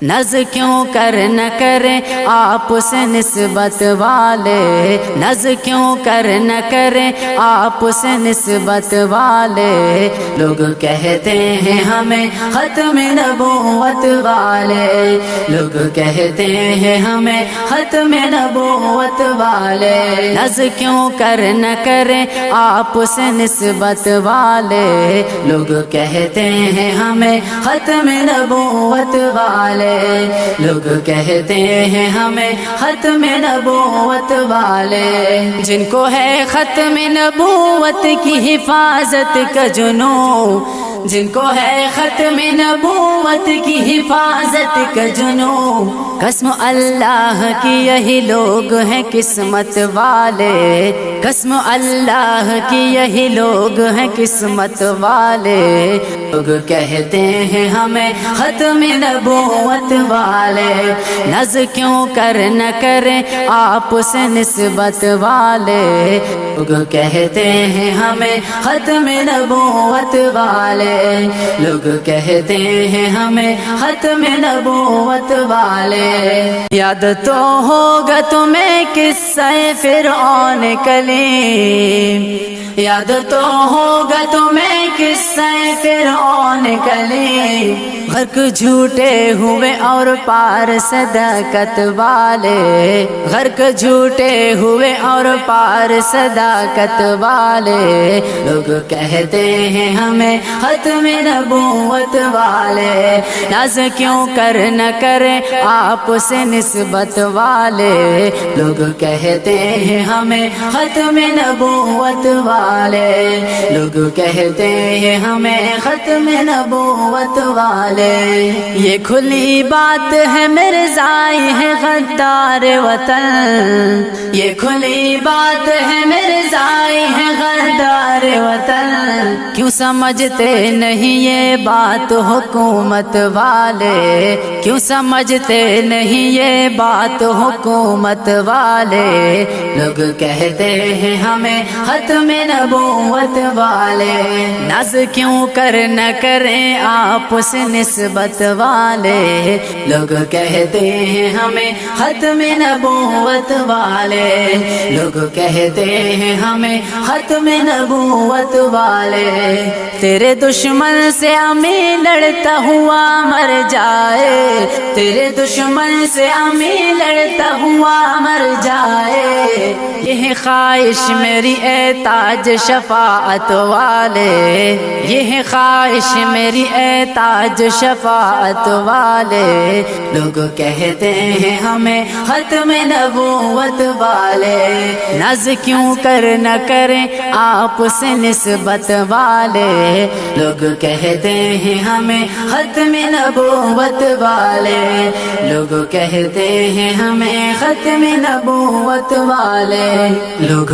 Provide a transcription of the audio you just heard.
نز کیوں کر نہ کریں آپ سے نسبت والے، نز کیوں کر نہ کریں آپ سے نسبت والے، لوگ کہتے ہیں ہمیں ختم نبوت والے، لوگ کہتے ہیں ہمیں ختم نبوت والے، نز کیوں کر نہ کریں آپ سے نسبت والے، لوگ کہتے ہیں ہمیں ختم نبوت والے، لوگ کہتے ہیں ہمیں ختم نبوت والے، جن کو ہے ختم نبوت کی حفاظت کا جنون، جن کو ہے ختم نبوت کی حفاظت کا جنون، قسم اللہ کی یہی لوگ ہیں قسمت والے، قسم اللہ کی یہی لوگ ہیں قسمت والے، لوگ کہتے ہیں ہمیں ختم نبوت والے، نز کیوں کر نہ کریں آپ سے نسبت والے، لوگ کہتے ہیں ہمیں ختم نبوت والے، لوگ کہتے ہیں ہمیں ختم نبوت والے۔ یاد تو ہوگا تمہیں قصہ فرعون کلیم، یاد تو ہوگا تمہیں قصہ فرعون کلیم، غرق جھوٹے ہوئے اور پار صداقت والے، غرق جھوٹے ہوئے اور پار صداقت والے، لوگ کہتے ہیں ہمیں ختم نبوت والے، ناز کیوں کر نہ کریں آپ سے نسبت والے، لوگ کہتے ہیں ہمیں ختم نبوت والے، لوگ کہتے ہیں ہمیں ختم نبوت والے۔ یہ کھلی بات ہے مرزائی ہے غدار وطن، یہ کھلی بات ہے مرزائی ہے غدار وطن، کیوں سمجھتے نہیں یہ بات حکومت والے، کیوں سمجھتے نہیں یہ بات حکومت والے، لوگ کہتے ہیں ہمیں ختم نبوت والے، ناز کیوں کر نہ کریں آپ سے نسبت والے، لوگ کہتے ہیں ہمیں ختم نبوت والے، لوگ کہتے ہیں ہمیں ختم نبوت والے، تیرے دشمن سے امی لڑتا ہوا مر جائے، تیرے دشمن سے امی لڑتا ہوا مر جائے، یہ خواہش میری اے تاج شفاعت والے، یہ خواہش میری اے تاج شفاعت والے، لوگ کہتے ہیں ہمیں ختم نبوت والے، ناز کیوں کر نہ کریں آپ سے نسبت والے، لوگ کہتے ہیں ہمیں ختم نبوت والے، لوگ کہتے ہیں ہمیں ختم نبوت والے، لوگ